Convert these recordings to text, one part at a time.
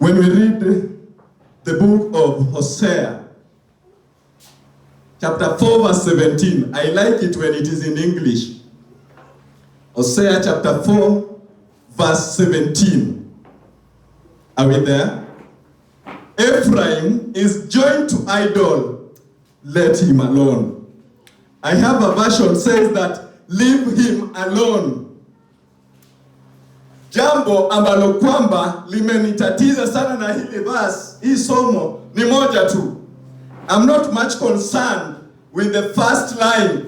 When we read the book of Hosea, chapter 4 verse 17, I like it when it is in English. Hosea chapter 4 verse 17. Are we there? Ephraim is joined to idol, let him alone. I have a version says that leave him alone. Jambo ambalo kwamba limenitatiza sana na hili verse, hii somo ni moja tu. I'm not much concerned with the first line,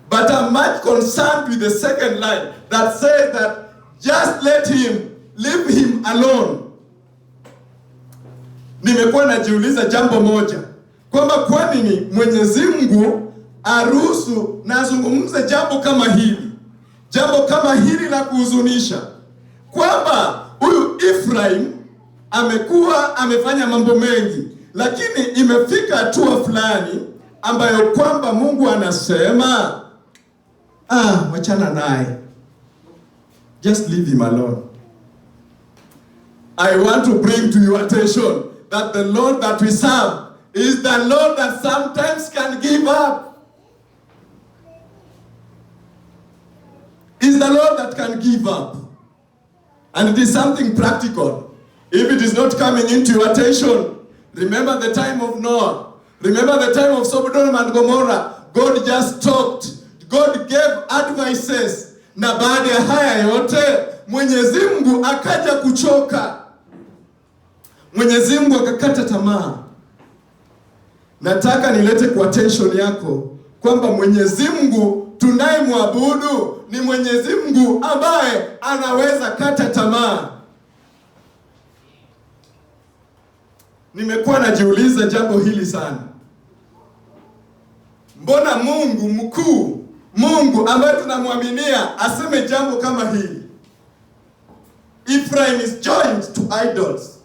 but I'm much concerned with the second line that says that just let him, leave him alone. Nimekuwa najiuliza jambo moja, kwamba kwa nini Mwenyezi Mungu aruhusu na azungumze jambo kama hili? Jambo kama hili la kuhuzunisha, kwamba huyu Ephraim amekuwa amefanya mambo mengi, lakini imefika hatua fulani ambayo kwamba Mungu anasema wachana naye, just leave him alone. I want to bring to your attention that the Lord that we serve is the Lord that sometimes can give up. Is the Lord that can give up. And it is something practical. If it is not coming into your attention, remember the time of Noah. Remember the time of Sodom and Gomorrah. God just talked. God gave advices. Na baada ya haya yote, Mwenyezi Mungu akaja kuchoka. Mwenyezi Mungu akakata tamaa. Nataka nilete kwa attention yako kwamba Mwenyezi Mungu tunayemwabudu ni Mwenyezi Mungu ambaye anaweza kata tamaa. Nimekuwa najiuliza jambo hili sana. Mbona Mungu mkuu, Mungu ambaye tunamwaminia aseme jambo kama hili? Ephraim is joined to idols,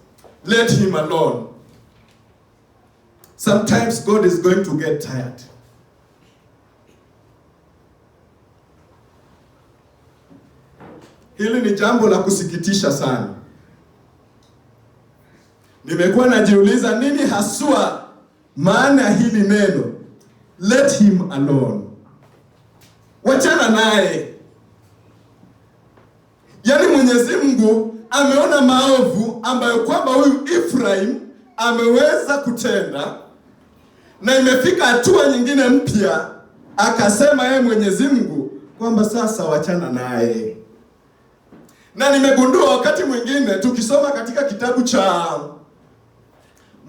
let him alone. Sometimes God is going to get tired. Hili ni jambo la kusikitisha sana. Nimekuwa najiuliza nini haswa maana ya hili neno, let him alone. Wachana naye. Yaani Mwenyezi Mungu ameona maovu ambayo kwamba huyu Ephraim ameweza kutenda, na imefika hatua nyingine mpya, akasema yeye Mwenyezi Mungu kwamba sasa wachana naye. Na nimegundua wakati mwingine tukisoma katika kitabu cha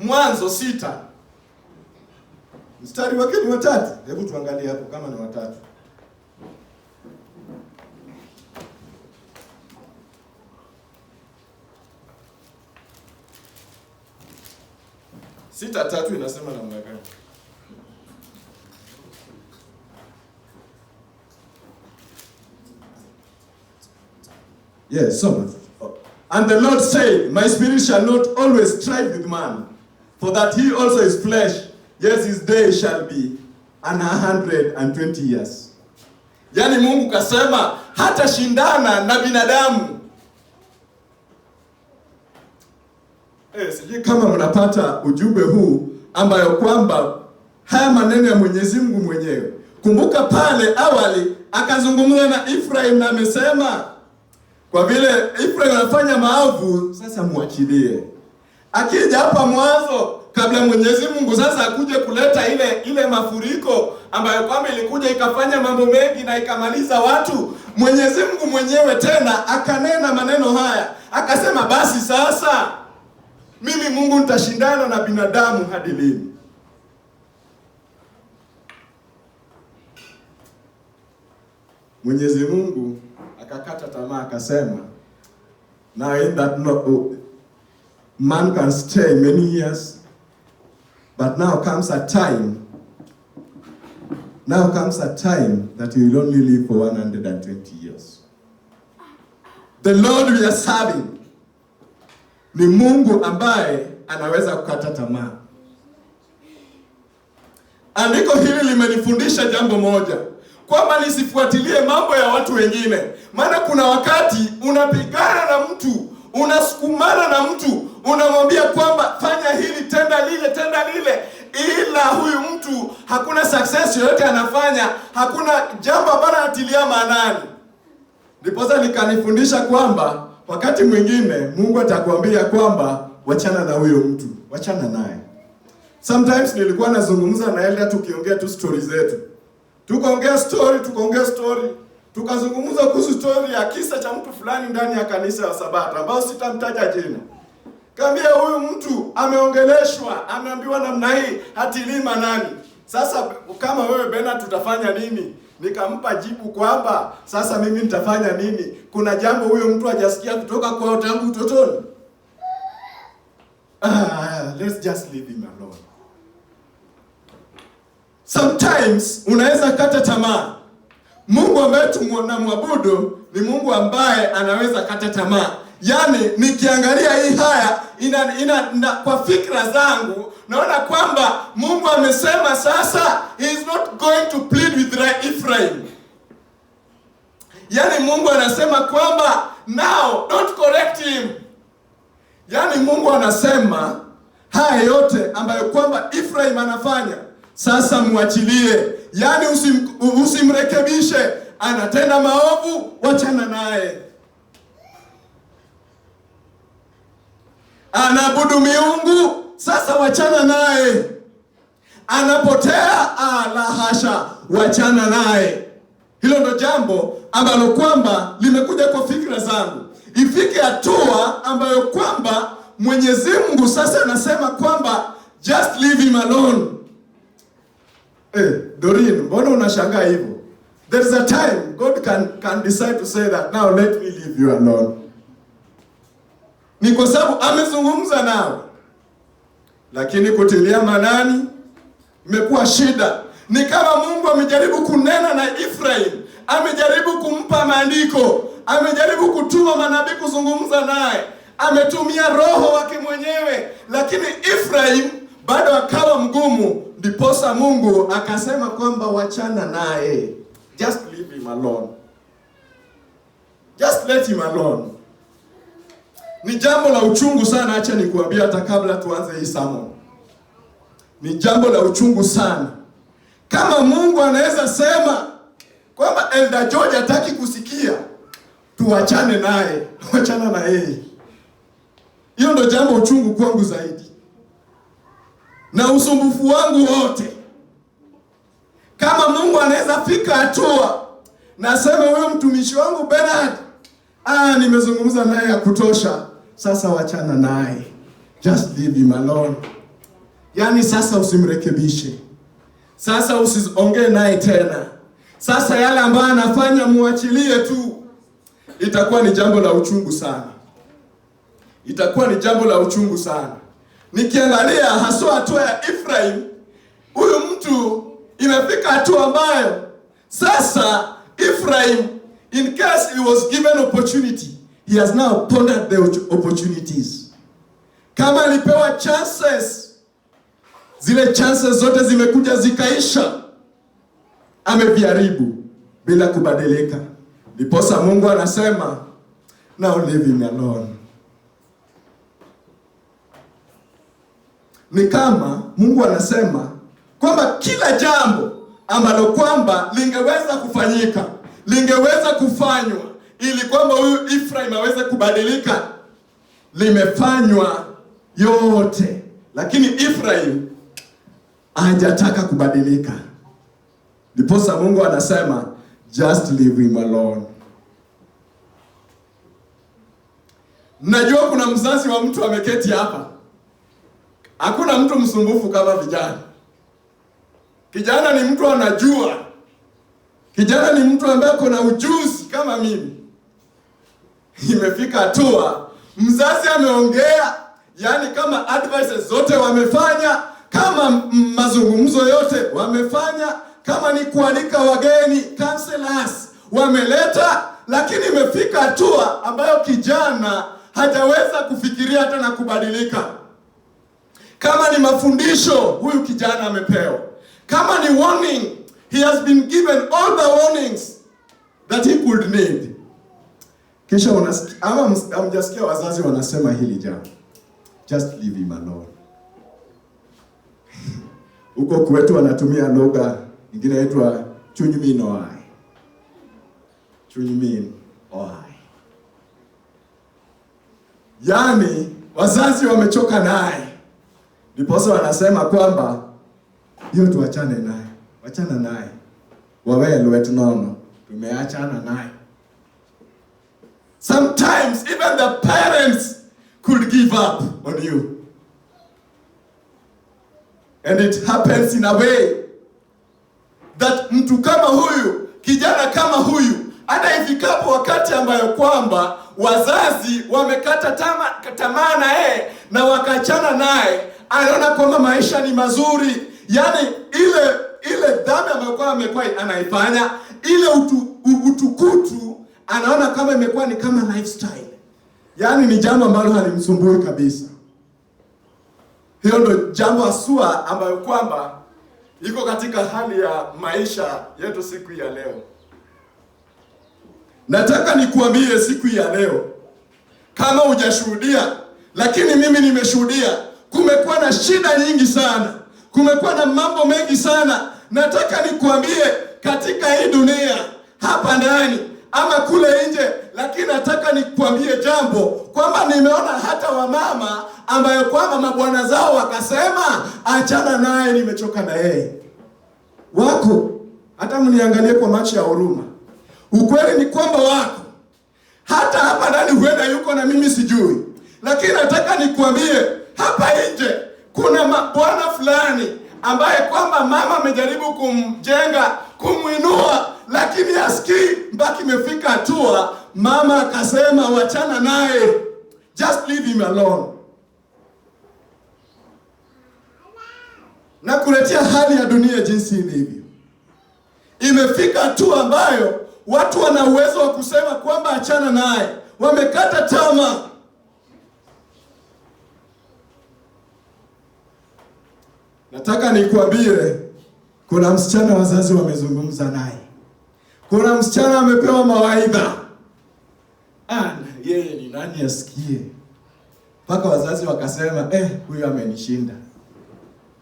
Mwanzo 6 mstari wake ni 3. Hebu tuangalie hapo kama ni 3. Sita 3 inasema namna gani? Yes, so and the Lord said, my spirit shall not always strive with man, for that he also is flesh. Yes, his day shall be 120 years. Yani Mungu kasema hata shindana na binadamu. Sijui kama mnapata ujumbe huu ambayo kwamba haya maneno ya Mwenyezi Mungu mwenyewe. Kumbuka pale awali akazungumza na Ephraim na amesema kwa vile Ephraim anafanya maovu, sasa muachilie. Akija hapa mwanzo kabla Mwenyezi Mungu sasa akuje kuleta ile mafuriko ambayo kwamba ilikuja ikafanya mambo mengi na ikamaliza watu, Mwenyezi Mungu mwenyewe tena akanena maneno haya. Akasema basi sasa mimi Mungu nitashindana na binadamu hadi lini? Mwenyezi Mungu akakata tamaa akasema, now in that man can stay many years, but now comes a time that he will only live for 120 years. The Lord we are serving ni Mungu ambaye anaweza kukata tamaa. Andiko hili limenifundisha jambo moja, kwamba nisifuatilie mambo ya watu wengine. Maana kuna wakati unapigana na mtu, unasukumana na mtu, unamwambia kwamba fanya hili, tenda lile, ila huyu mtu hakuna success yoyote anafanya, hakuna jambo ambalo anatilia maanani. Ndiposa nikanifundisha kwamba wakati mwingine Mungu atakwambia kwamba wachana na huyo mtu, wachana naye. Sometimes nilikuwa nazungumza na Elda tukiongea tu stories zetu. Tukaongea story, tukazungumza kuhusu story ya kisa cha mtu fulani ndani ya kanisa ya Sabato ambao sitamtaja jina. Kaambia huyu mtu ameongeleshwa, ameambiwa namna hii, hatilii maanani. Sasa kama wewe Benard tutafanya nini? Nikampa jibu kwamba sasa mimi nitafanya nini? Kuna jambo huyo mtu hajasikia kutoka kwa tangu utotoni. Let's just leave him alone. Sometimes unaweza kata tamaa. Mungu ambaye tunamwabudu ni Mungu ambaye anaweza kata tamaa. Yaani nikiangalia hii haya kwa fikra zangu naona kwamba Mungu amesema sasa he is not going to plead with Ephraim. Yaani Mungu anasema kwamba now don't correct him. Yaani Mungu anasema haya yote ambayo kwamba Ephraim anafanya sasa muachilie. Yaani usimrekebishe, anatenda maovu, wachana naye. Anaabudu miungu, sasa wachana naye. Anapotea, la hasha, wachana naye. Hilo ndo jambo ambalo kwamba limekuja kwa fikra zangu. Ifike hatua ambayo kwamba Mwenyezi Mungu sasa anasema kwamba just leave him alone. Doreen, mbona unashangaa hivyo? There's a time God can decide to say that now let me leave you alone. Ni kwa sababu amezungumza nao. Lakini kutilia maanani imekuwa shida. Ni kama Mungu amejaribu kunena na Ephraim, amejaribu kumpa maandiko, amejaribu kutuma manabii kuzungumza naye, ametumia roho wake mwenyewe, lakini Ephraim bado akawa mgumu. Ndiposa Mungu akasema kwamba wachana naye. Just leave him alone. Just let him alone. Ni jambo la uchungu sana, acha nikuambia hata kabla tuanze hii sermon. Ni jambo la uchungu sana. Kama Mungu anaweza sema kwamba Elder George hataki kusikia, tuachane naye, wachana na yeye. Hiyo ndo jambo uchungu kwangu zaidi. Na usumbufu wangu wote. Kama Mungu anaweza fika hatua na sema huyo mtumishi wangu Benard, nimezungumza naye ya kutosha, sasa wachana naye. Just leave him alone. Yaani sasa usimrekebishe. Sasa usiongee naye tena. Sasa yale ambayo anafanya muachilie tu. Itakuwa ni jambo la uchungu sana. Itakuwa ni jambo la uchungu sana. Nikiangalia haswa hatua ya Ephraim, huyu mtu imefika hatua ambayo sasa Ephraim, in case he was given opportunity, he has now pondered the opportunities. Kama alipewa chances, zile chances zote zimekuja zikaisha, ameviharibu bila kubadilika. Ndiposa Mungu anasema now leave him alone. Ni kama Mungu anasema kwamba kila jambo ambalo kwamba lingeweza kufanyika, lingeweza kufanywa ili kwamba huyu Ephraim aweze kubadilika, limefanywa yote. Lakini Ephraim hajataka kubadilika. Ndiposa Mungu anasema just leave him alone. Najua kuna mzazi wa mtu ameketi hapa. Hakuna mtu msumbufu kama vijana. Kijana ni mtu anajua. Kijana ni mtu ambaye kuna ujuzi kama mimi. Imefika hatua mzazi ameongea, yani kama advices zote wamefanya, kama mazungumzo yote wamefanya, kama ni kualika wageni, counselors wameleta, lakini imefika hatua ambayo kijana hajaweza kufikiria hata na kubadilika. Kama ni mafundisho huyu kijana amepewa, kama ni warning, he has been given all the warnings that he could need. Kisha unasikia ama hamjasikia wazazi wanasema hili jambo. just leave him alone. Huko kwetu wanatumia lugha nyingine inaitwa chunymin oai. Chunymin oai. Yaani wazazi wamechoka naye. Ndiposa wanasema kwamba hiyo tuachane naye. Wachana naye. Wawelwe tunono. Tumeachana naye. Sometimes even the parents could give up on you. And it happens in a way that mtu kama huyu, kijana kama huyu, hata ifikapo wakati ambayo kwamba wazazi wamekata tamaa na yeye na wakachana naye, anaona kwamba maisha ni mazuri. Yaani ile dhambi ambayo amekuwa anaifanya, ile utukutu, anaona kama imekuwa ni kama lifestyle. Yaani ni jambo ambalo halimsumbui kabisa. Hiyo ndo jambo asua ambayo kwamba iko katika hali ya maisha yetu siku ya leo. Nataka nikuambie siku ya leo, kama hujashuhudia, lakini mimi nimeshuhudia, kumekuwa na shida nyingi sana, kumekuwa na mambo mengi sana. Nataka nikuambie katika hii dunia, hapa ndani ama kule nje, lakini nataka nikuambie jambo kwamba nimeona hata wamama ambayo kwamba mabwana zao wakasema achana naye, nimechoka na yeye. Wako, hata mniangalie kwa macho ya huruma. Ukweli ni kwamba wako. Hata hapa ndani huenda yuko na mimi sijui. Lakini nataka nikuambie hapa nje kuna bwana fulani ambaye kwamba mama amejaribu kumjenga, kumuinua, lakini asikii mpaka imefika hatua mama akasema wachana naye. Just leave him alone. Na kuletea hali ya dunia jinsi ilivyo. Imefika hatua ambayo watu wana uwezo wa kusema kwamba achana naye. Wamekata tamaa. Nataka nikuambie kuna msichana wazazi wamezungumza naye. Kuna msichana amepewa mawaidha. Yeye ni nani asikie? Mpaka wazazi wakasema, huyu amenishinda.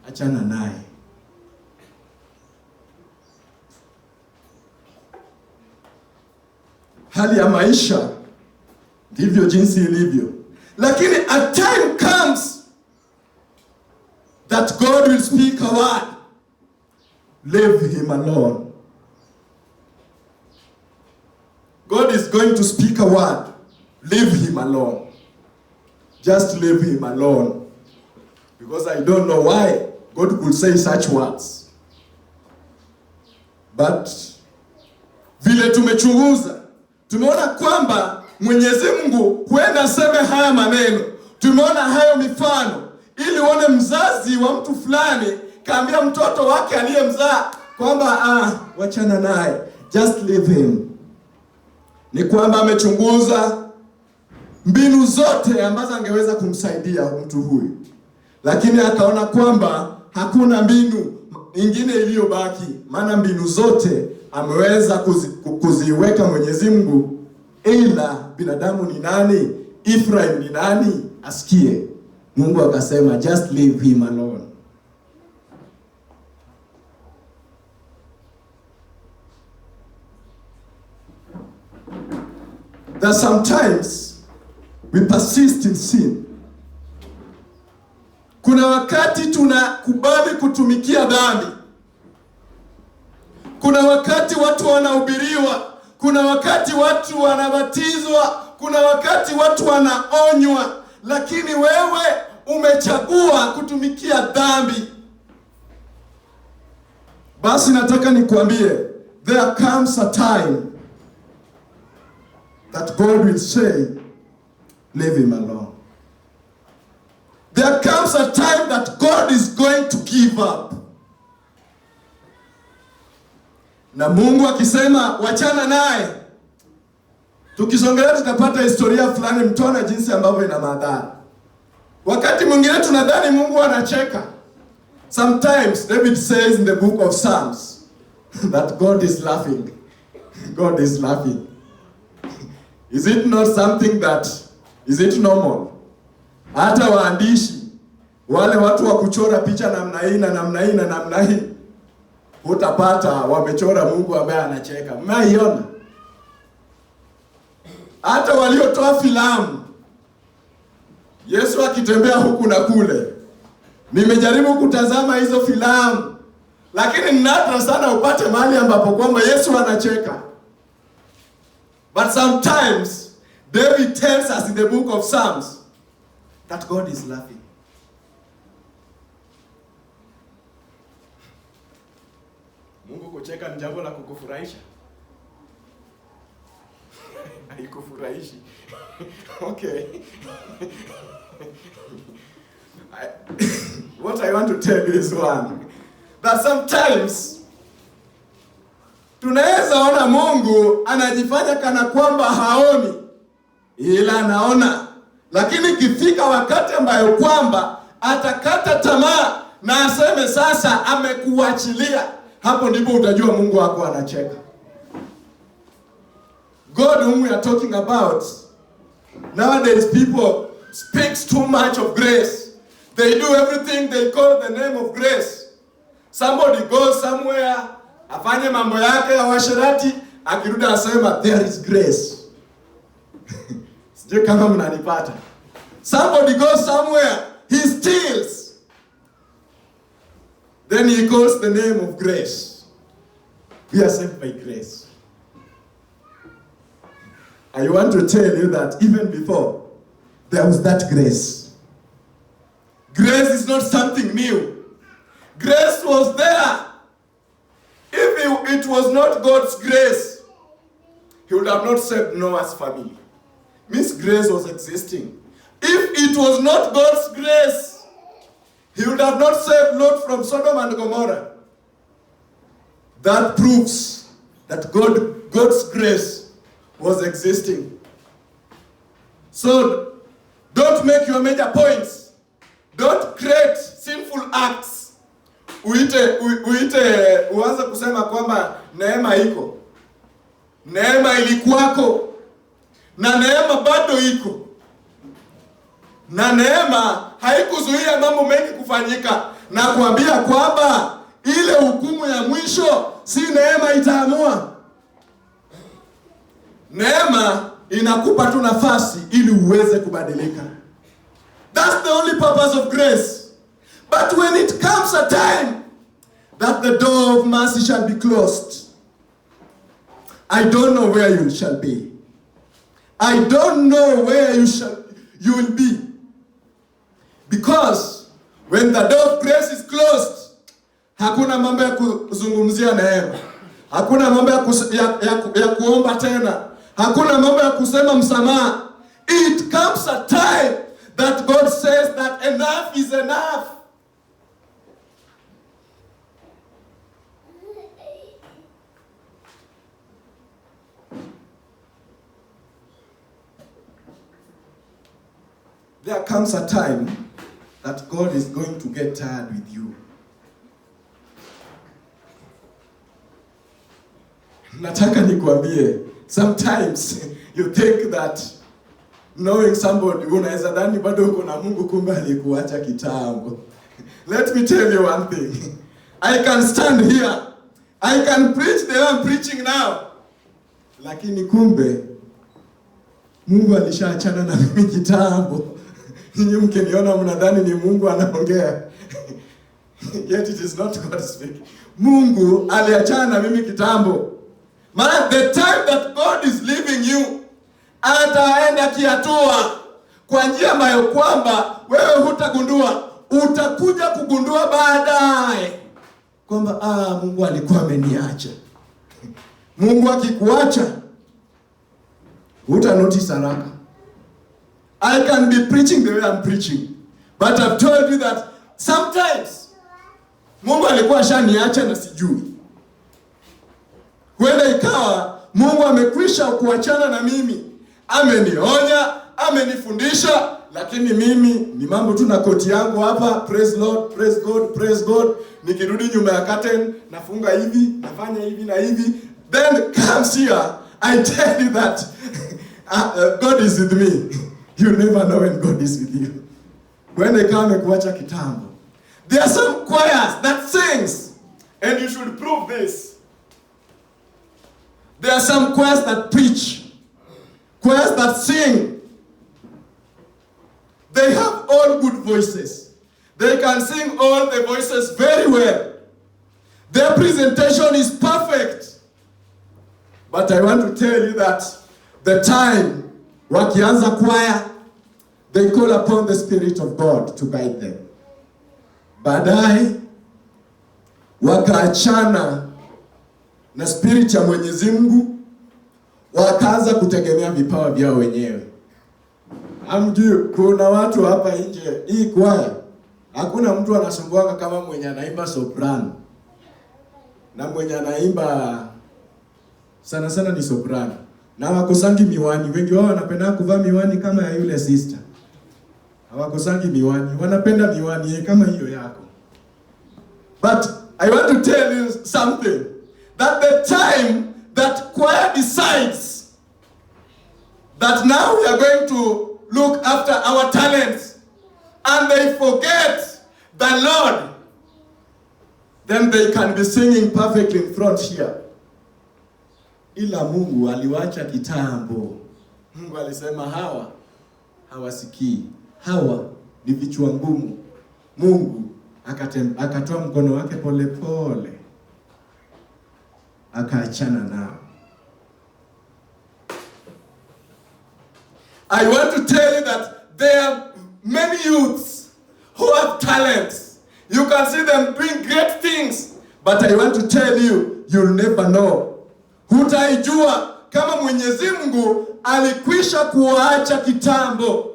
Achana naye. Hali ya maisha ndivyo jinsi ilivyo. Lakini a time comes that God will speak a word. Leave him alone. God is going to speak a word. Leave him alone. Just leave him alone. Because I don't know why God could say such words. But vile tumechunguza, tumeona kwamba Mwenyezi Mungu huenda aseme haya maneno. Tumeona hayo mifano ili uone mzazi wa mtu fulani kaambia mtoto wake aliyemzaa kwamba wachana naye, just leave him. Ni kwamba amechunguza mbinu zote ambazo angeweza kumsaidia mtu huyu, lakini akaona kwamba hakuna mbinu nyingine iliyobaki, maana mbinu zote ameweza kuziweka Mwenyezi Mungu, ila binadamu ni nani? Ephraim ni nani? Asikie. Mungu akasema just leave him alone. That sometimes we persist in sin. Kuna wakati tunakubali kutumikia dhambi. Kuna wakati watu wanahubiriwa, kuna wakati watu wanabatizwa, kuna wakati watu wanaonywa, lakini wewe umechagua kutumikia dhambi. Basi nataka nikuambie, there comes a time that God will say, leave him alone. There comes a time that God is going to give up. Na Mungu akisema wachana naye, tukisongelea tutapata historia fulani, mtona jinsi ambavyo ina madhara. Wakati mwingine tunadhani Mungu anacheka. Sometimes David says in the book of Psalms that God is laughing. God is laughing. Is it not something that, is it normal? Hata waandishi wale watu wa kuchora picha namna hii na namna hii na namna hii, utapata wamechora Mungu ambaye anacheka. Mmeiona? Hata waliotoa filamu Yesu akitembea huku na kule, nimejaribu kutazama hizo filamu, lakini ni nadra sana upate mahali ambapo kwamba Yesu anacheka. But sometimes David tells us in the book of Psalms that God is laughing. Mungu kucheka ni jambo la kukufurahisha? Haikufurahishi. Okay. What I want to tell you is one, that sometimes tunaweza ona Mungu anajifanya kana kwamba haoni, ila anaona. Lakini kifika wakati ambayo kwamba atakata tamaa na aseme sasa amekuachilia, hapo ndipo utajua Mungu wako anacheka. God whom we are talking about, nowadays people speaks too much of grace. They do everything they call the name of grace. Somebody goes somewhere, afanye mambo yake ya washerati, akirudi asema there is grace. Sijui kama mnanipata. Somebody goes somewhere, he steals, then he calls the name of grace. We are saved by grace. I want to tell you that even before there was that grace. Grace is not something new. Grace was there. If it was not God's grace, He would have not saved Noah's family. Means grace was existing. If it was not God's grace, He would have not saved Lot from Sodom and Gomorrah. That proves that God's grace was existing. So don't make your major points. Don't create sinful acts. Uanze kusema kwamba neema iko. Neema ilikuwako. Na neema bado iko. Na neema haikuzuia mambo mengi kufanyika. Na kuambia kwamba ile hukumu ya mwisho si neema itaamua. Neema inakupa tu nafasi ili uweze kubadilika. That's the only purpose of grace. But when it comes a time that the door of mercy shall be closed, I don't know where you shall be. I don't know where you will be. Because when the door of grace is closed, hakuna mambo ya kuzungumzia neema. Hakuna mambo ya kuomba tena. Hakuna mambo ya kusema msamaha. It comes a time that God says that enough is enough. There comes a time that God is going to get tired with you. Nataka nikuambie, sometimes you think that knowing somebody, unaweza dhani bado uko na Mungu kumbe alikuacha kitambo. Let me tell you one thing. I can stand here. I can preach the way I'm preaching now. Lakini kumbe Mungu alishaachana na mimi kitambo. Ninyi mkiniona mnadhani ni Mungu anaongea. Yet it is not God speaking. Mungu aliachana na mimi kitambo. Maana the time that God is leaving you, ataenda kiatua kwa njia ambayo kwamba wewe hutagundua, utakuja kugundua baadaye kwamba Mungu alikuwa ameniacha. Mungu akikuacha uta notice haraka. I can be preaching the way I'm preaching, but I've told you that sometimes Mungu alikuwa shaniacha na sijui. Huenda ikawa Mungu amekwisha kuachana na mimi. Amenionya, amenifundisha, lakini mimi ni mambo tu na koti yangu hapa, praise Lord, praise God, praise God. Nikirudi nyuma ya curtain, nafunga hivi, nafanya hivi na hivi. Then comes here, I tell you that God is with me. You never know when God is with you. Huenda ikawa amekuacha kitambo. There are some choirs that sings, and you should prove this. There are some choirs that preach, choirs that sing. They have all good voices. They can sing all the voices very well. Their presentation is perfect. But I want to tell you that the time wakianza choir, they call upon the Spirit of God to guide them. Baadaye wakaachana na Spirit ya Mwenyezi Mungu, wakaanza kutegemea vipawa vyao wenyewe. Amjui kuna watu hapa nje, hii choir hakuna mtu anasumbuaka kama mwenye anaimba soprano. Na mwenye anaimba sana sana ni soprano. Na hawakosangi miwani. Wengi wao wanapenda kuvaa miwani kama ya yule sister. Hawakosangi miwani. Wanapenda miwani kama hiyo yako. But I want to tell you something. That the time that choir decides that now we are going to look after our talents, and they forget the Lord, then they can be singing perfectly in front here. Ila Mungu aliwacha kitambo. Mungu alisema hawa hawasikii. Hawa ni vichwa ngumu. Mungu akatoa mkono wake pole pole, akaachana nao. I want to tell you that there are many youths who have talents. You can see them doing great things. But I want to tell you, you'll never know. Hutaijua kama Mwenyezi Mungu alikwisha kuwaacha kitambo.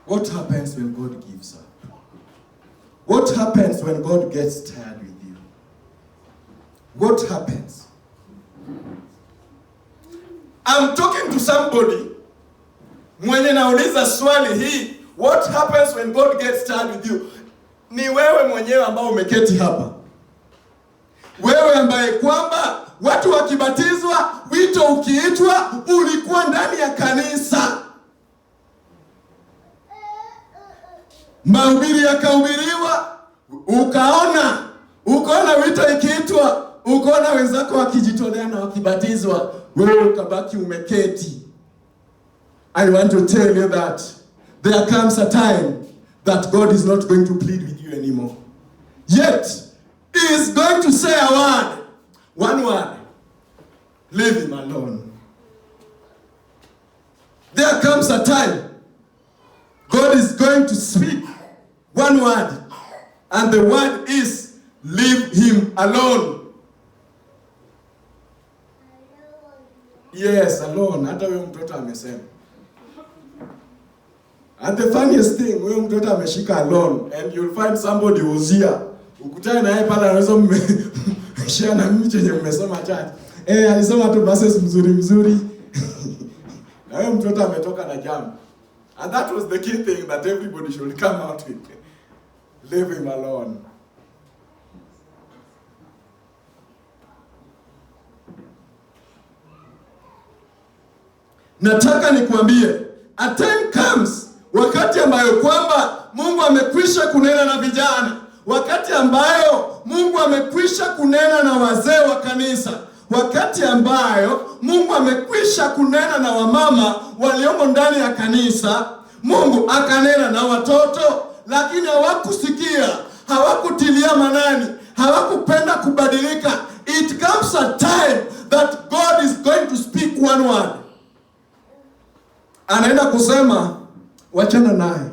What happens when God gives up? What happens when God gets tired with you? What happens? I'm talking to somebody mwenye nauliza swali hii, what happens when God gets tired with you? Ni wewe mwenyewe ambao umeketi hapa. Wewe ambaye kwamba watu wakibatizwa, wito ukiitwa, ulikuwa ndani ya kanisa. Mahubiri yakahubiriwa, ukaona wito ikiitwa, ukaona wenzako wakijitolea na wakibatizwa, wewe ukabaki umeketi. I want to tell you that there comes a time that God is not going to plead with you anymore. Yet, He is going to say a word. One word. Leave Him alone. There comes a time God is going to speak one word. And the word is, leave Him alone. Yes, alone. Hata huyo mtoto amesema. And the funniest thing, huyo mtoto ameshika alone, and you'll find somebody Hosea. Ukutane naye pale anaweza share na mimi chenye mmesoma chat. Alisoma tu verses mzuri. Na huyo mtoto ametoka na jam. And that was the key thing that everybody should come out with. Leave him alone. Nataka nikuambie, a time comes, wakati ambayo kwamba Mungu amekwisha kunena na vijana, wakati ambayo Mungu amekwisha kunena na wazee wa kanisa, wakati ambayo Mungu amekwisha kunena na wamama waliomo ndani ya kanisa. Mungu akanena na watoto, lakini hawakusikia, hawakutilia manani, hawakupenda kubadilika. It comes a time that God is going to speak one word. Anaenda kusema wachana naye.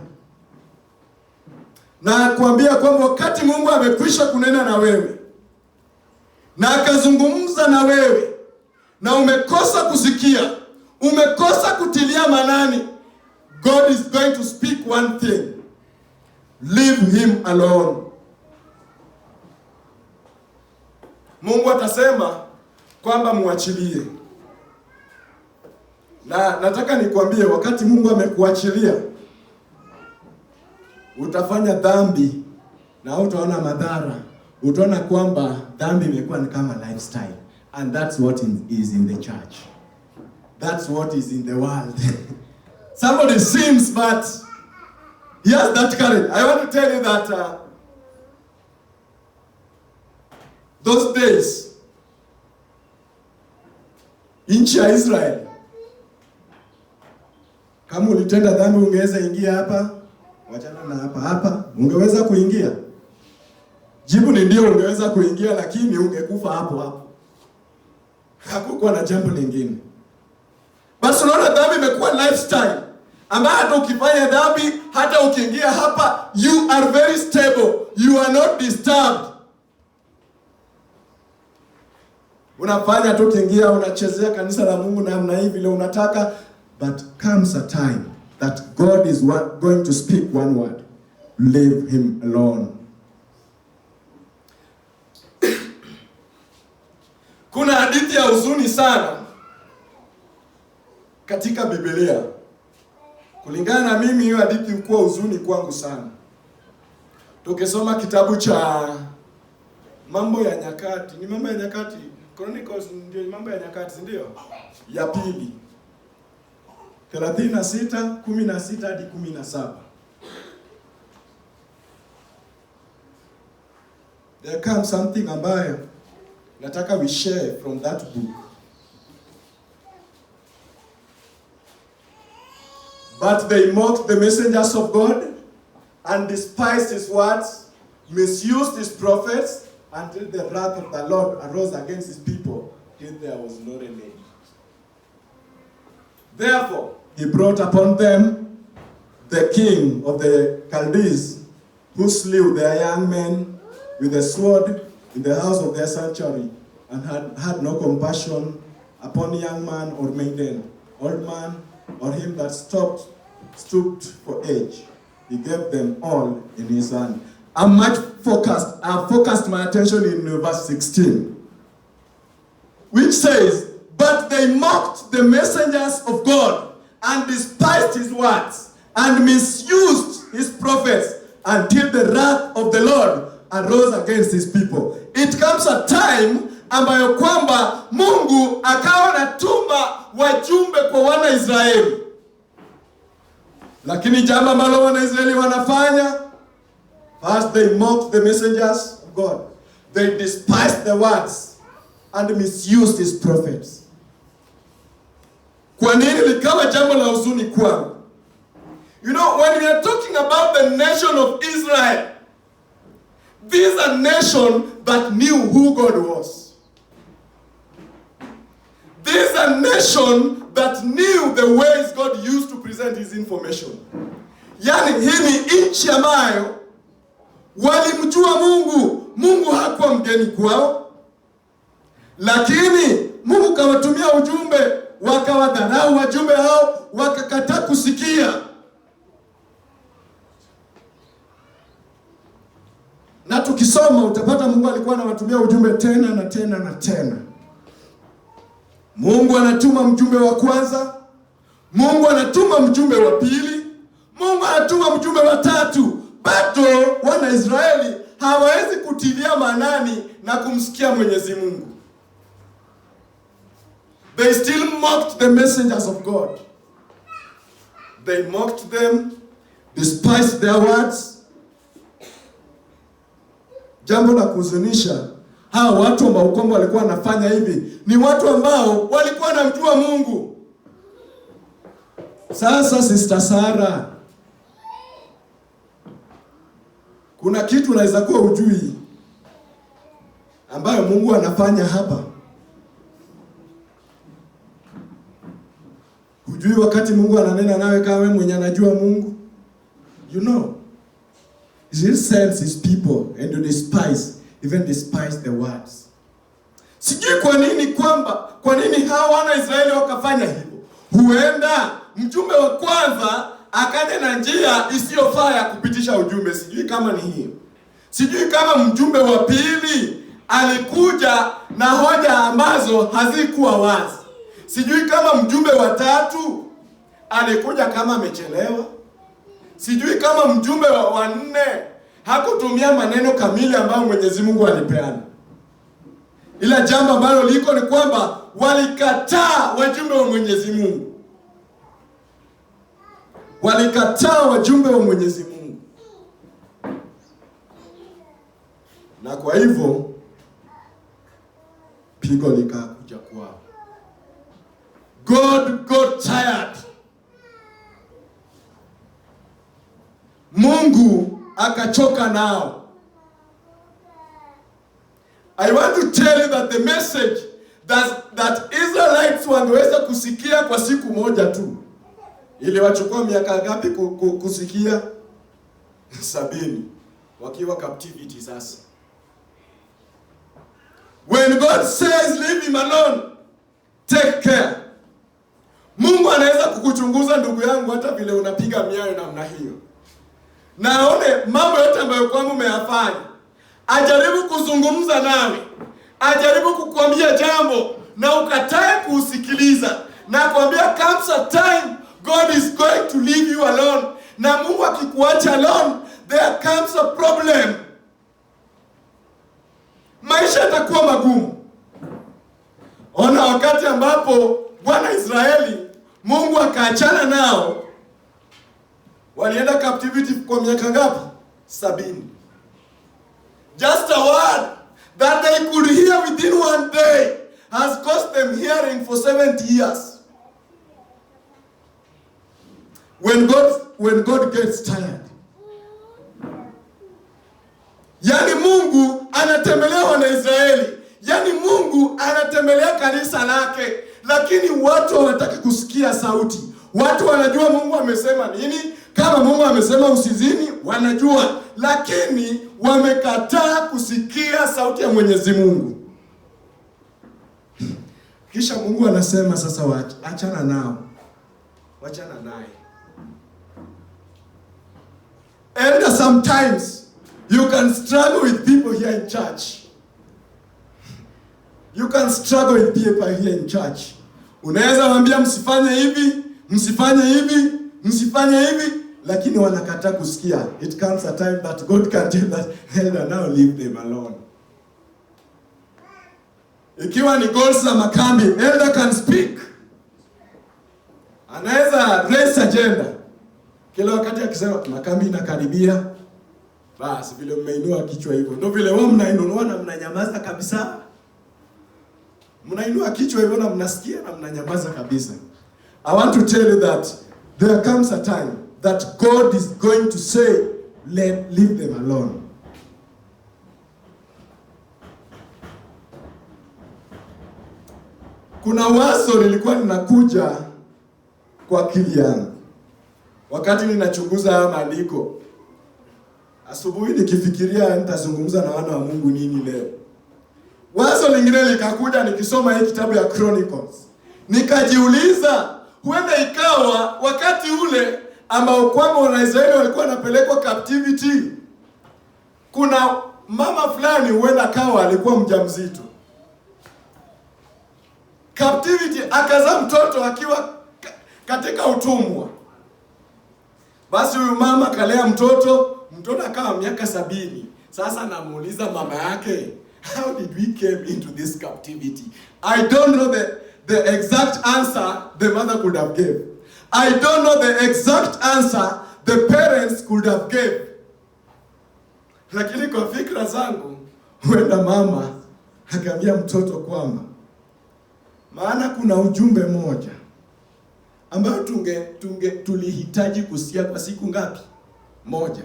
Na kuambia kwamba wakati Mungu amekwisha kunena na wewe, na akazungumza na wewe, na umekosa kusikia, umekosa kutilia manani, God is going to speak one thing. Leave him alone. Mungu atasema kwamba muachilie. Na nataka nikwambie, wakati Mungu amekuachilia, utafanya dhambi na utaona madhara. utaona kwamba dhambi imekuwa ni kama lifestyle, and that's what is in the church. That's what is in the world. Somebody sins, but he has that courage. I want to tell you that those days, nchi ya Israel, kama ulitenda dhambi ungeweza ingia hapa, wachana na hapa, ungeweza kuingia? Jibu ni ndio, ungeweza kuingia, lakini ungekufa hapo. Hakukuwa na jambo lingine. Basi unaona dhambi imekuwa lifestyle, ambayo hata ukifanya dhambi, hata ukiingia hapa, you are very stable, you are not disturbed. Unafanya tu ukiingia, unachezea kanisa la Mungu namna hivi vile unataka, but comes a time that God is going to speak one word: leave him alone. Kuna hadithi ya huzuni sana katika Biblia. Kulingana na mimi, hiyo hadithi ilikuwa huzuni kwangu sana. Tukisoma kitabu cha Mambo ya Nyakati, ni Mambo ya Nyakati, Chronicles ndio Mambo ya Nyakati, ndio? Ya pili. 36:16 hadi 17. There comes something ambayo nataka we share from that book. But they mocked the messengers of God and despised his words, misused his prophets, until the wrath of the Lord arose against his people, till there was no remedy. Therefore, he brought upon them the king of the Chaldees, who slew their young men with a sword in the house of their sanctuary, and had no compassion upon young man or maiden, old man, or him that stooped for age. He gave them all in his hand. I've focused my attention in verse 16, which says, but they mocked the messengers of God and despised his words and misused his prophets until the wrath of the Lord arose against his people. It comes a time ambayo kwamba Mungu akawa anatuma wajumbe kwa wana Israeli. Lakini jambo ambalo wana Israeli wanafanya, first they mocked the messengers of God. They despised the words and misused his prophets. Kwa nini likawa jambo la huzuni kwangu? You know, when we are talking about the nation of Israel, this is a nation that knew who God was. This is a nation that knew the ways God used to present his information. Yani hii ni nchi ambayo walimjua Mungu. Mungu hakuwa mgeni kwao. Lakini Mungu kawatumia ujumbe, wakawadharau wajumbe hao, wakakataa kusikia. Na tukisoma utapata Mungu alikuwa anawatumia ujumbe tena na tena na tena. Mungu anatuma mjumbe wa kwanza, Mungu anatuma mjumbe wa pili, Mungu anatuma mjumbe wa tatu. Bado wana Israeli hawawezi kutilia maanani na kumsikia Mwenyezi Mungu. They still mocked the messengers of God. They mocked them, despised their words. Jambo la kuhuzunisha, hawa watu ambao kwamba walikuwa wanafanya hivi ni watu ambao walikuwa wanamjua Mungu. Sasa Sister Sarah, kuna kitu unaweza kuwa ujui ambayo Mungu anafanya hapa. Hujui wakati Mungu ananena nawe kama wewe mwenye anajua Mungu? You know, he sends his people and you despise the words. Sijui kwa nini hawa wana Israeli wakafanya hivyo. Huenda mjumbe wa kwanza akaja na njia isiyofaa ya kupitisha ujumbe. Sijui kama ni hiyo. Sijui kama mjumbe wa pili alikuja na hoja ambazo hazikuwa wazi. Sijui kama mjumbe wa tatu alikuja kama amechelewa. Sijui kama mjumbe wa nne hakutumia maneno kamili ambayo Mwenyezi Mungu alipeana. Ila jambo ambalo liko ni kwamba walikataa wajumbe wa Mwenyezi Mungu. Walikataa wajumbe wa Mwenyezi Mungu. Na kwa hivyo pigo likakuja kwao. God got tired. Mungu akachoka nao. I want to tell you that the message that Israelites wangeweza kusikia kwa siku moja tu. Ile wachukua miaka ngapi kusikia? 70 wakiwa captivity sasa. When God says leave him alone, take care. Mungu anaweza kukuchunguza ndugu yangu hata vile unapiga miayo namna hiyo. Naone mambo yote ambayo kwamba umeyafanya. Ajaribu kuzungumza nawe. Ajaribu kukuambia jambo na ukatae kusikiliza. Na kuambia comes a time God is going to leave you alone. Na Mungu akikuacha alone, there comes a problem. Maisha yatakuwa magumu. Ona wakati ambapo Bwana Israeli Mungu akaachana nao, walienda captivity kwa miaka ngapi? 70. Just a word that they could hear within one day has cost them hearing for 70 years. When God gets tired. Yani Mungu anatembelea wana Israeli. Yani Mungu anatembelea kanisa lake. Lakini watu hawataki kusikia sauti. Watu wanajua Mungu amesema nini. Kama Mungu amesema usizini, wanajua. Lakini wamekataa kusikia sauti ya Mwenyezi Mungu. Kisha Mungu anasema sasa achana nao. Wachana naye. And sometimes you can struggle with people here in church. You can struggle with people here in church. Unaweza waambia msifanye hivi, msifanye hivi, msifanye hivi, lakini wanakataa kusikia. It comes a time that God can tell that, elder, now leave them alone. Ikiwa ni goals za makambi, elder can speak. Anaweza raise agenda. Kila wakati akisema makambi inakaribia, basi vile mmeinua kichwa hivyo. Ndio vile wao mnainua na mnanyamaza kabisa. Mnainua kichwa hivyo na mnasikia na mnanyamaza kabisa. I want to tell you that there comes a time that God is going to say, leave them alone. Kuna wazo lilikuwa linakuja kwa akili yangu wakati ninachunguza haya maandiko. Asubuhi nikifikiria nitazungumza na wana wa Mungu nini leo. Wazo lingine likakuja nikisoma hii kitabu ya Chronicles. Nikajiuliza, huenda ikawa wakati ule ambao kwamba Wanaisraeli walikuwa wanapelekwa captivity, kuna mama fulani huenda kawa alikuwa mjamzito. Captivity, akazaa mtoto akiwa katika utumwa. Basi huyu mama kalea mtoto akawa miaka 70. Sasa namuuliza mama yake, how did we came into this captivity? I don't know the exact answer the mother could have gave. I don't know the exact answer the parents could have gave. Lakini kwa fikra zangu, huenda mama akaambia mtoto kwamba, maana kuna ujumbe moja ambayo tulihitaji kusikia kwa siku ngapi? Moja.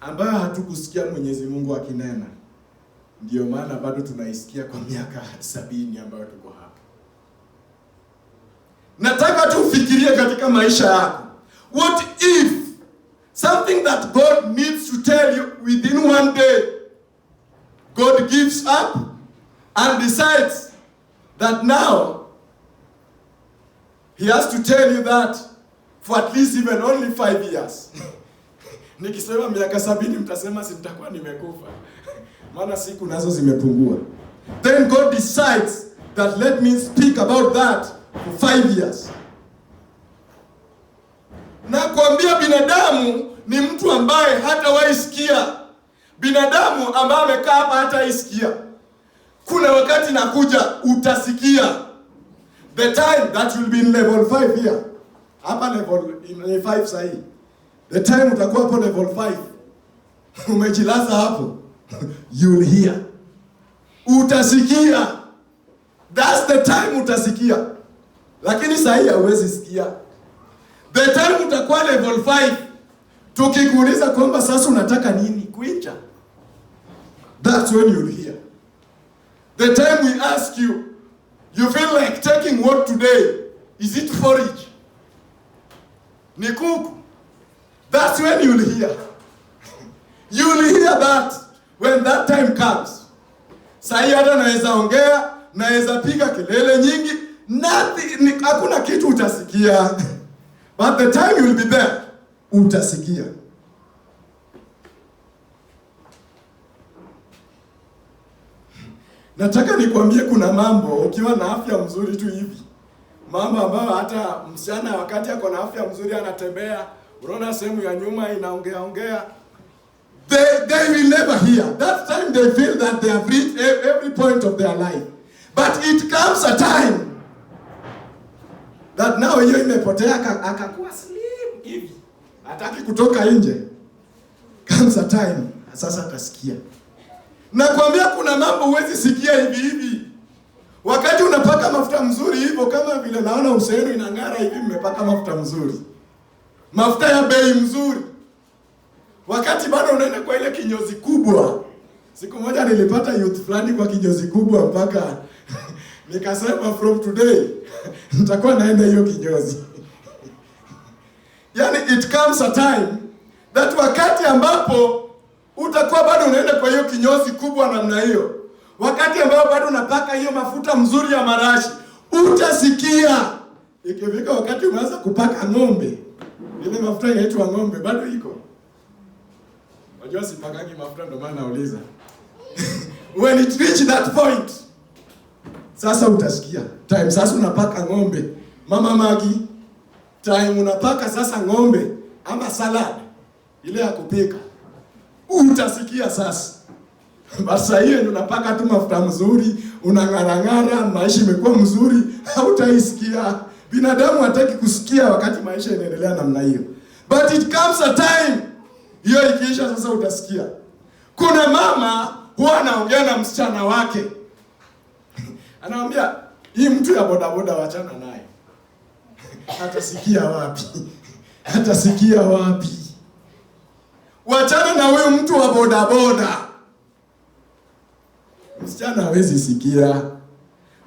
Ambayo hatukusikia Mwenyezi Mungu akinena. Ndio maana bado tunaisikia kwa miaka 70 ambayo tuko hapa. Nataka tu ufikirie katika maisha yako. What if something that God needs to tell you within one day, God gives up and decides that now He has to tell you that for at least even only 5 years. Nikisema miaka 70 mtasema si nitakuwa nimekufa. Maana siku nazo zimepungua. Then God decides that let me speak about that for 5 years. Na kuambia binadamu ni mtu ambaye hatawahi sikia binadamu ambaye amekaa hapa hata isikia. Kuna wakati nakuja utasikia. The time that will be in level 5 here. Hapa level 5 sahi. The time utakuwa hapo level 5. Umejilaza hapo. You will hear. Utasikia. That's the time utasikia. Lakini sahi hauwezi sikia. The time utakuwa level 5. Tukikuuliza kwamba sasa unataka nini? Kuinja. That's when you'll hear. The time we ask you, you feel like taking what today? Is it forage? Ni kuku. That's when you'll hear. You'll hear that when that time comes. Sahi hata naweza ongea, naweza piga kelele nyingi, nothing, hakuna kitu utasikia. But the time you'll be there, utasikia. Nataka nikwambie kuna mambo ukiwa na afya mzuri tu hivi. Mambo ambayo hata msichana wakati ako na afya mzuri anatembea, unaona sehemu ya nyuma inaongea. They will never hear. That time they feel that they have reached every point of their life. But it comes a time that now hiyo imepotea akakuwa slim hivi. Hataki kutoka nje. Comes a time sasa atasikia. Nakwambia kuna mambo huwezi sikia hivi. Wakati unapaka mafuta mzuri hivyo kama vile naona usenu inang'ara hivi mmepaka mafuta mzuri. Mafuta ya bei mzuri. Wakati bado unaenda kwa ile kinyozi kubwa. Siku moja nilipata youth fulani kwa kinyozi kubwa mpaka nikasema from today nitakuwa naenda hiyo kinyozi. Yani it comes a time that wakati ambapo utakuwa bado unaenda kwa hiyo kinyozi kubwa namna hiyo. Wakati ambao bado unapaka hiyo mafuta mzuri ya marashi, utasikia. Ikifika wakati umeanza kupaka ng'ombe, ile mafuta inaitwa ng'ombe bado iko. Unajua sipakagi mafuta ndio maana nauliza. When it reach that point, sasa utasikia. Time sasa unapaka ng'ombe. Mama Magi, time unapaka sasa ng'ombe ama salad ile ya kupika. Utasikia sasa. Basi hiyo unapaka tu mafuta mzuri, unang'ara, maisha imekuwa mzuri, hautaisikia. Binadamu hataki kusikia wakati maisha inaendelea namna hiyo. But it comes a time, hiyo ikiisha sasa utasikia. Kuna mama huwa anaongea na msichana wake. Anamwambia, hii mtu ya bodaboda wachana naye. Hatasikia wapi? Hatasikia wapi? Wachana na huyu mtu wa bodaboda. Msichana hawezi sikia.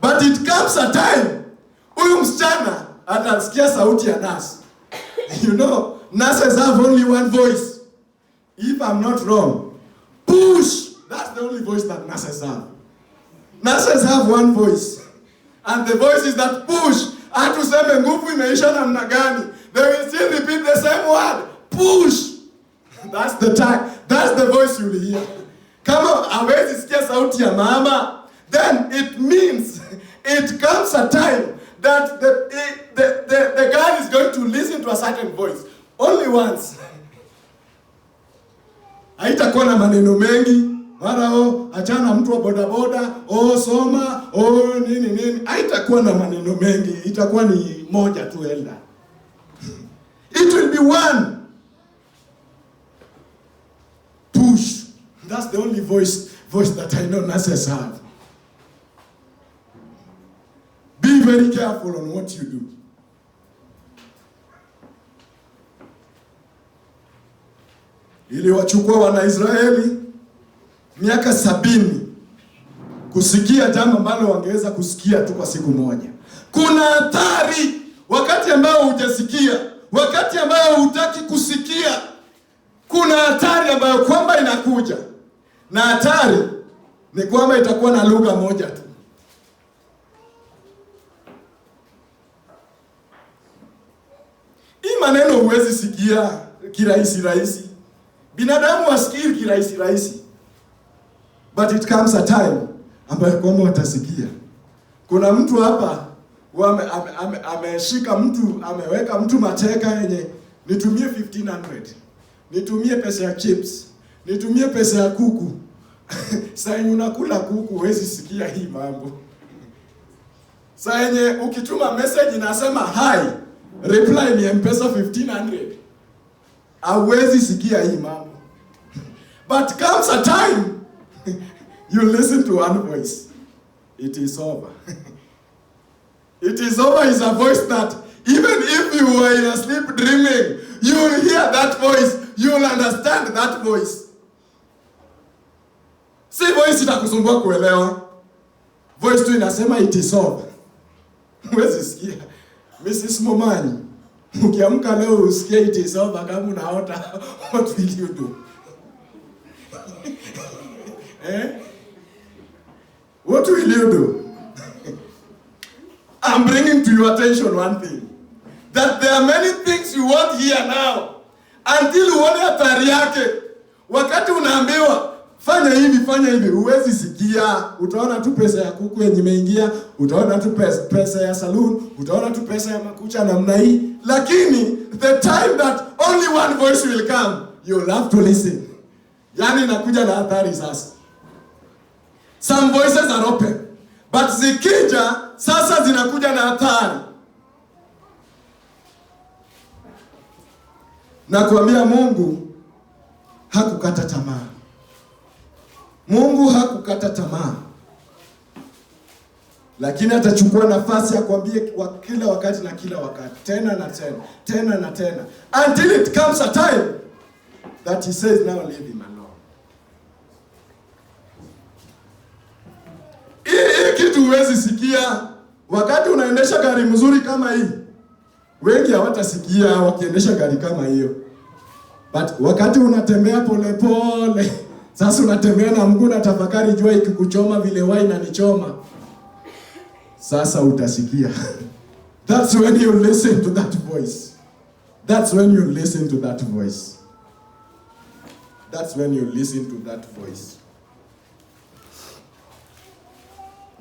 But it comes a time, huyu msichana atasikia sauti ya nurse. You know, nurses have only one voice. If I'm not wrong, push. That's the only voice that nurses have. Nurses have one voice. And the voice is that push. Hatuseme nguvu imeisha namna gani. They will still repeat the same word. Push. That's the time. That's the voice you will hear. Kama hawezi sikia sauti ya mama, then it means it comes a time that the girl is going to listen to a certain voice only once. Haitakuwa na maneno mengi, mara achana mtu wa bodaboda, soma, nini. Haitakuwa na maneno mengi, itakuwa ni moja tu elda. It will be one. Push. That's the only voice that I know nurses have. Be very careful on what you do. Iliwachukua Wanaisraeli miaka 70 kusikia jambo ambalo wangeweza kusikia tu kwa siku moja. Kuna hatari wakati ambao hujasikia, wakati ambao hutaki kusikia. Kuna hatari ambayo kwamba inakuja. Na hatari ni kwamba itakuwa na lugha moja tu. Hii maneno huwezi sikia kirahisi. Binadamu wasikii kirahisi. But it comes a time ambayo kwamba watasikia. Kuna mtu hapa ameshika mtu, ameweka mtu mateka yenye nitumie 1500. Nitumie pesa ya chips. nitumie pesa ya kuku. Sasa unakula kuku huwezi sikia hii mambo. Sasa ukituma message inasema hi, reply ni M-Pesa 1500. Hauwezi sikia hii mambo. But comes a time you listen to one voice. It is over. It is over is a voice that even if you were in a sleep dreaming, you will hear that voice. You will understand that voice. Si voice itakusumbua kuelewa. Voice tu inasema it is over. Huwezi sikia. Mrs. Momani, ukiamka leo usikie it is over kama unaota, what will you do? What will you do? I'm bringing to your attention one thing. That there are many things you want here now. Until uone hatari yake. Wakati unaambiwa fanya hivi, huwezi sikia. Utaona tu pesa ya kuku yenye imeingia, utaona tu pesa ya saloon, utaona tu pesa ya makucha namna hii. Lakini the time that only one voice will come, you'll have to listen. Yani inakuja na hatari sasa. Some voices are open, but zikija sasa zinakuja na hatari. Na kuambia Mungu hakukata tamaa. Mungu hakukata tamaa. Lakini atachukua nafasi ya kuambia kila wakati na kila wakati, tena na tena, tena na tena, until it comes a time that he says now leave him alone. Hii kitu huwezi sikia wakati unaendesha gari mzuri kama hii. Wengi hawatasikia wakiendesha gari kama hiyo. But wakati unatembea pole pole, sasa unatembea na mguu na tafakari jua ikikuchoma vile wai na nichoma. Sasa utasikia. That's when you listen to that voice. That's when you listen to that voice. That's when you listen to that voice.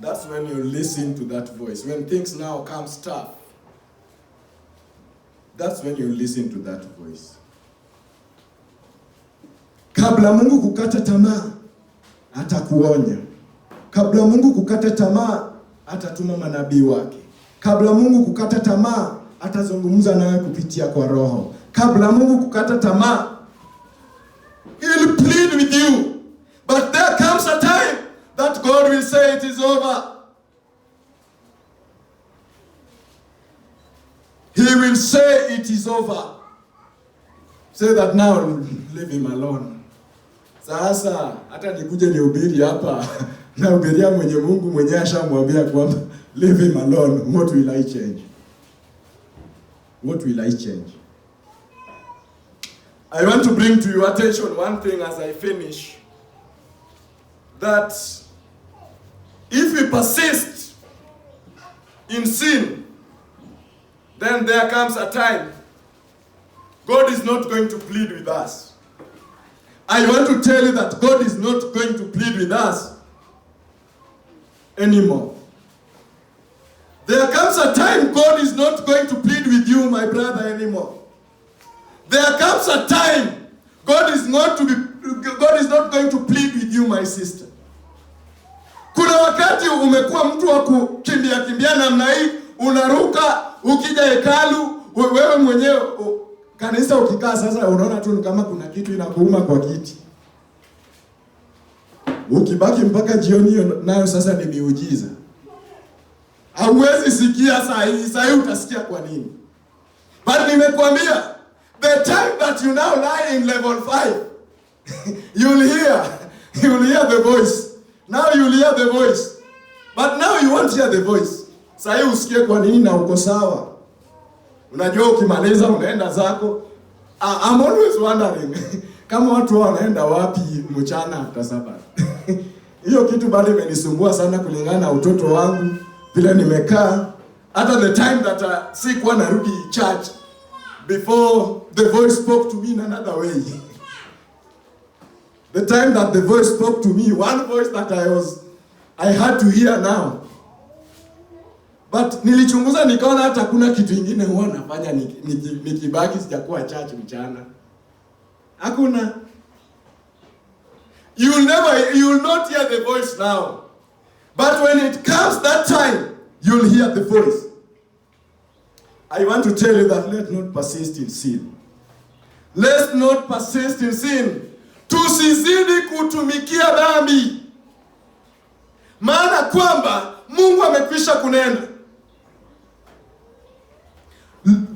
That's when you listen to that voice. When things now come tough, that's when you listen to that voice. Kabla Mungu kukata tamaa, atakuonya. Kabla Mungu kukata tamaa, atatuma manabii wake. Kabla Mungu kukata tamaa, atazungumza nawe kupitia kwa Roho. Kabla Mungu kukata tamaa, he'll plead with you. But there comes a time that God will say it is over. He will say it is over. Say that now, leave him alone. Sasa hata nikuje nihubiri hapa na hubiria mwenye Mungu mwenye ashamwambia kwamba leave him alone, what will I change? What will I change? I want to bring to your attention one thing as I finish. That if we persist in sin, then there comes a time God is not going to plead with us. I want to tell you that God is not going to plead with us anymore. There comes a time God is not going to plead with you, my brother, anymore. There comes a time God is not going to plead with you, my sister. Kuna wakati umekuwa mtu wa kukimbia namna hii, unaruka ukija hekalu, wewe mwenyewe kanisa ukikaa sasa unaona tu kama kuna kitu inakuuma kwa kiti. Ukibaki mpaka jioni nayo sasa ni miujiza. Hauwezi sikia saa hii utasikia kwa nini? But nimekuambia the time that you now lie in level 5 you'll hear the voice. Now you'll hear the voice. But now you won't hear the voice. Saa hii usikie kwa nini na uko sawa. Unajua ukimaliza unaenda zako. I'm always wondering kama watu wanaenda wapi mchana hata Sabato. Hiyo kitu bado imenisumbua sana kulingana na utoto wangu vile nimekaa. Hata the time that sikuwa narudi church before the voice spoke to me in another way. The time that the voice spoke to me, one voice that I had to hear now. But nilichunguza nikaona hata kuna kitu kingine huwa nafanya nikibaki sijakuwa church mchana. Hakuna. You will not hear the voice now. But when it comes that time, you'll hear the voice. I want to tell you that let's not persist in sin. Let's not persist in sin. Tusizidi kutumikia dhambi. Maana kwamba Mungu amekwisha kunena.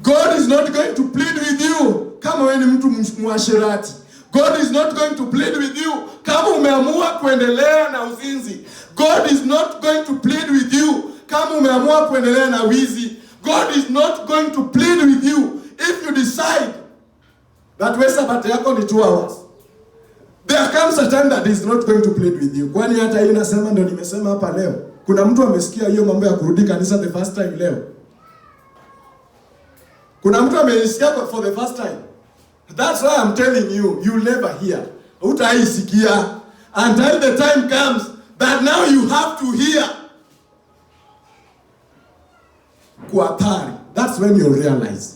God is not going to plead with you kama wewe ni mtu mwasherati. God is not going to plead with you kama umeamua kuendelea na uzinzi. God is not going to plead with you kama umeamua kuendelea na wizi. God is not going to plead with you if you decide that wewe sabato yako ni 2 hours. There comes a time that is not going to plead with you. Kwani hata hii nasema ndio nimesema hapa leo. Kuna mtu amesikia hiyo mambo ya kurudi kanisa the first time leo. Kuna mtu amesikia for the first time. That's why I'm telling you, you'll never hear. Utaisikia until the time comes that now you have to hear. Kuatari. That's when you'll realize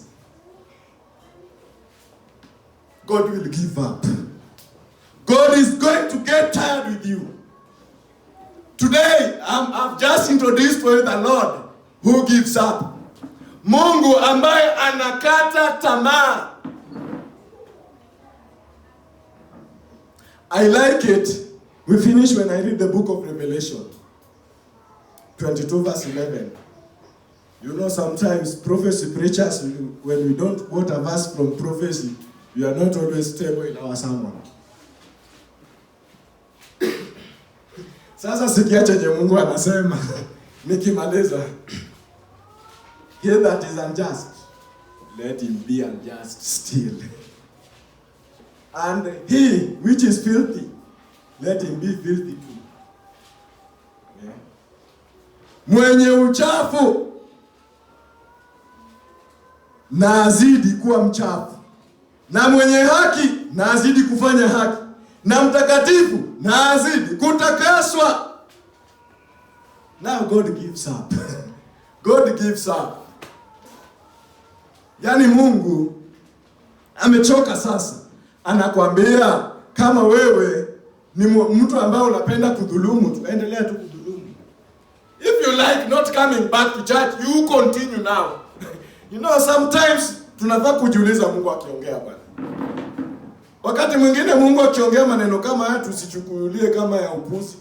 God will give up. God is going to get tired with you. Today, I've just introduced to you the Lord who gives up. Mungu ambaye anakata tamaa. I like it. We finish when I read the book of Revelation 22 verse 11. You know, sometimes prophecy preachers, when we don't quote a verse from prophecy, we are not always stable in our sermon. Sasa sikia chenye Mungu anasema nikimaliza. He that is unjust, let him be unjust still. And he which is filthy, let him be filthy too. Yeah. Mwenye uchafu na azidi kuwa mchafu, na mwenye haki na azidi kufanya haki, na mtakatifu na azidi kutakaswa. Now God gives up. God gives up. Yani Mungu amechoka sasa. Anakuambia kama wewe ni mtu ambaye unapenda kudhulumu, endelea tu kudhulumu. If you like not coming back to church, you continue now. You know, sometimes tunafaa kujiuliza Mungu akiongea bwana. Wakati mwingine Mungu akiongea maneno kama haya tusichukulie kama ya upuzi.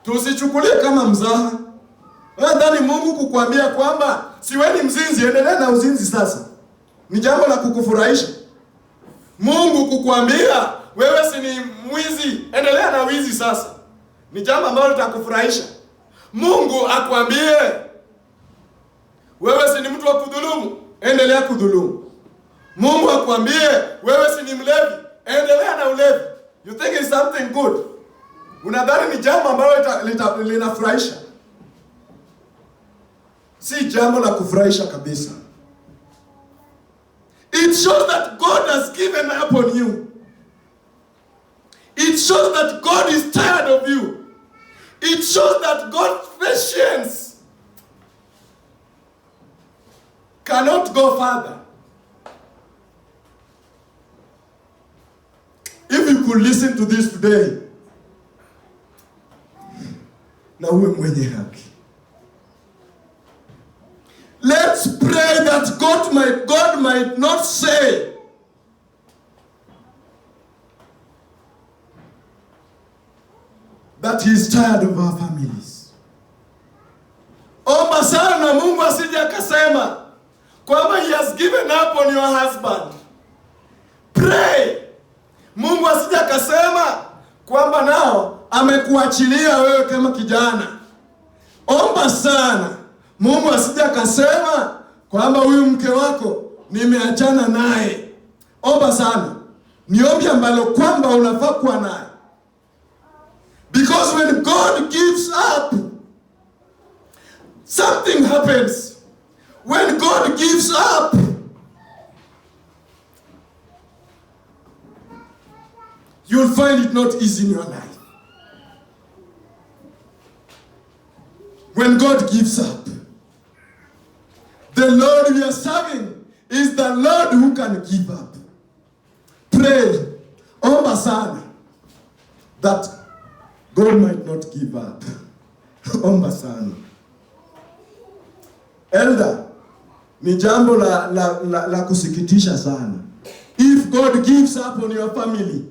Tusichukulie kama mzaha. Nadhani Mungu kukuambia kwamba si wewe ni mzinzi, endelea na uzinzi sasa. Ni jambo la kukufurahisha. Mungu kukuambia wewe si ni mwizi, endelea na wizi sasa. Ni jambo ambalo litakufurahisha. Mungu akwambie wewe si ni mtu wa kudhulumu, endelea kudhulumu. Mungu akwambie wewe si ni mlevi, endelea na ulevi. You think it's something good? Unadhani ni jambo ambalo linafurahisha? Si jambo la kufurahisha kabisa. It shows that God has given up on you. It shows that God is tired of you. It shows that God's patience cannot go further. If you could listen to this today, na uwe mwenye haki. Let's pray that God might not say that he is tired of our families. Omba sana Mungu asije akasema kwamba he has given up on your husband. Pray. Mungu asije akasema kwamba nao amekuachilia wewe kama kijana. Omba sana Mungu asije akasema kwamba huyu mke wako nimeachana naye. Omba sana. Ni ombi ambalo kwamba unafaa kuwa naye. Because when God gives up, something happens. When God gives up, you'll find it not easy in your life. When God gives up, the Lord we are serving is the Lord who can give up. Pray. Omba sana. that God might not give up. Omba sana. Elder, ni jambo la kusikitisha sana. If God gives up on your family,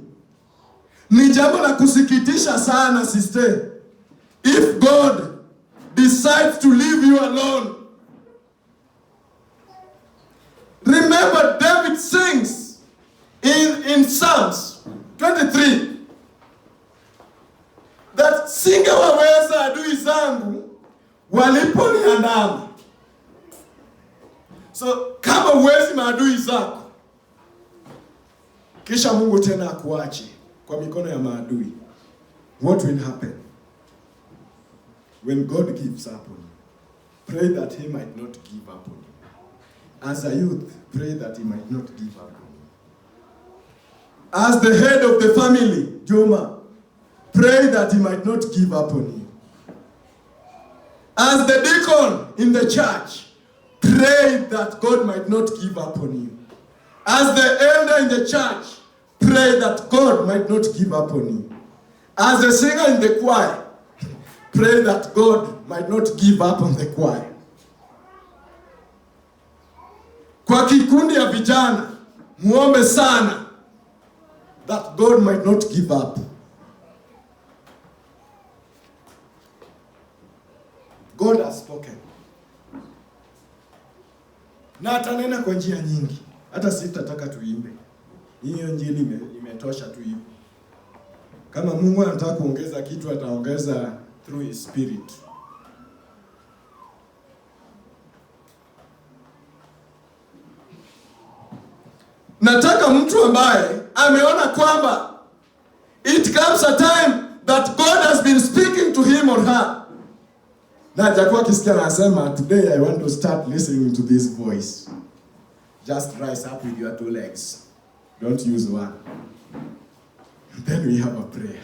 ni jambo la kusikitisha sana, sister. If God decides to leave you alone. Remember, David sings in Psalms 23 that singewaweza adui zangu waliponiandama. So kama uwezi maadui zako, kisha Mungu tena akuache kwa mikono ya maadui, what will happen? When God gives up on you, pray that he might not give up on you. As a youth, pray that he might not give up on you. As the head of the family, Joma, pray that he might not give up on you. As the deacon in the church, pray that God might not give up on you. As the elder in the church, pray that God might not give up on you. As a singer in the choir, pray that God might not give up on the choir. Kwa kikundi ya vijana, muombe sana that God might not give up. God has spoken. Na atanena kwa njia nyingi. Hata sitataka tuimbe. Hiyo injili imetosha tu hivi. Kama Mungu anataka kuongeza kitu, ataongeza through his spirit. Nataka mtu ambaye ameona kwamba it comes a time that God has been speaking to him or her. Na jakuwa kisikia nasema, today I want to start listening to this voice. Just rise up with your two legs. Don't use one. Then we have a prayer.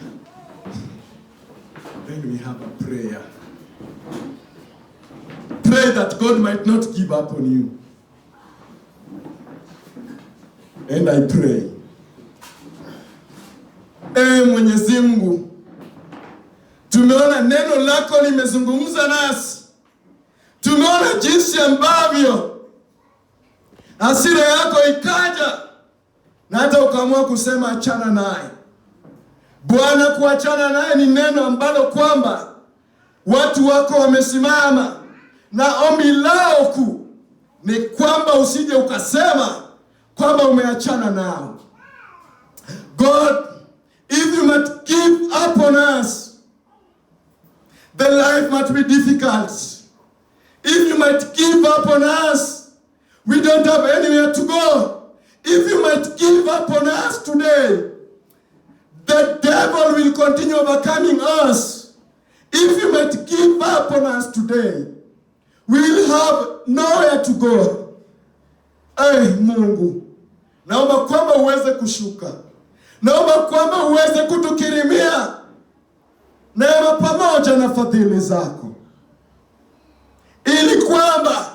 Then we have a prayer. Pray that God might not give up on you. And I pray. Mwenyezi Mungu, tumeona neno lako limezungumza nasi. Tumeona jinsi ambavyo hasira yako ikaja na hata ukaamua kusema achana naye. Bwana, kuachana naye ni neno ambalo kwamba watu wako wamesimama na ombi lao kuu ni kwamba usije ukasema kwamba umeachana nao. God, if you might give up on us, the life might be difficult. If you might give up on us, we don't have anywhere to go. If you might give up on us today, the devil will continue overcoming us. If you might give up on us today, we will have nowhere to go. Mungu, naomba kwamba uweze kushuka. Naomba kwamba uweze kutukirimia neema pamoja na fadhili zako, ili kwamba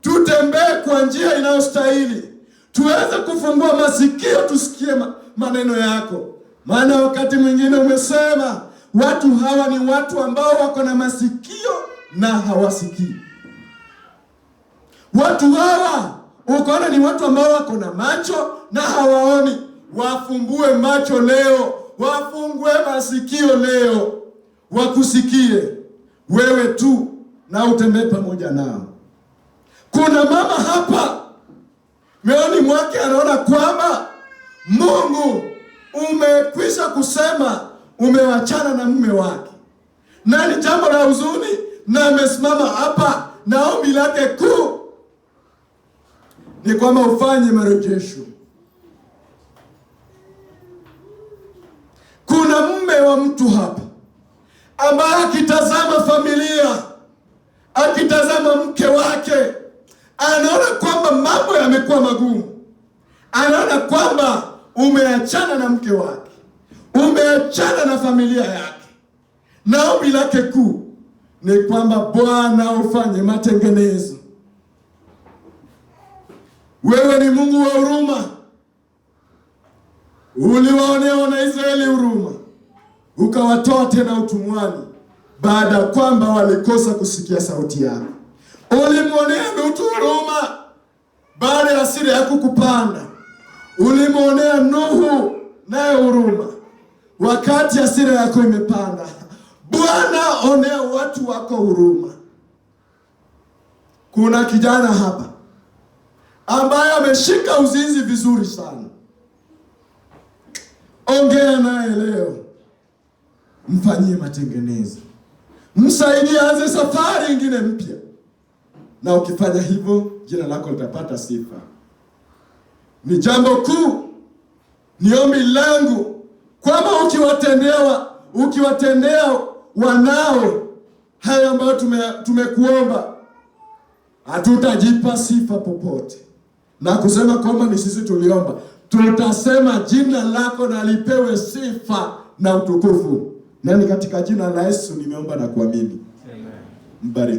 tutembee kwa njia inayostahili. Tuweze kufungua masikio tusikie maneno yako. Maana wakati mwingine umesema watu hawa ni watu ambao wako na masikio na hawasikii. Watu hawa ukaona ni watu ambao wako na macho na hawaoni. Wafumbue macho leo, wafungue masikio leo, wakusikie wewe tu na utembee pamoja nao. Kuna mama hapa meoni mwake anaona kwamba Mungu umekwisha kusema umewachana na mume wake, na ni jambo la huzuni, na amesimama hapa na ombi lake kuu ni kwamba ufanye marejesho. Kuna mume wa mtu hapa ambaye akitazama familia, akitazama mke wake, anaona kwamba mambo yamekuwa magumu. Anaona kwamba umeachana na mke wake, umeachana na familia yake, na ombi lake kuu ni kwamba Bwana ufanye matengenezo. Wewe ni Mungu wa huruma. Uliwaonea wana Israeli huruma. ukawatoa tena utumwani, baada ya kwamba walikosa kusikia sauti yako. Ulimwonea Lutu huruma baada ya hasira yako kupanda. Ulimwonea Nuhu naye huruma wakati hasira yako imepanda. Bwana, onea watu wako huruma. Kuna kijana hapa ambaye ameshika uzinzi vizuri sana. Ongea naye leo, mfanyie matengenezo, msaidie aanze safari nyingine mpya. Na ukifanya hivyo, jina lako litapata sifa. Ni jambo kuu, ni ombi langu kwamba ukiwatendea wanao haya ambayo tumekuomba, hatutajipa sifa popote na kusema kwamba ni sisi tuliomba. Tutasema jina lako na lipewe sifa na utukufu. Nani katika jina la Yesu nimeomba na kuamini. Amen. Mbariki.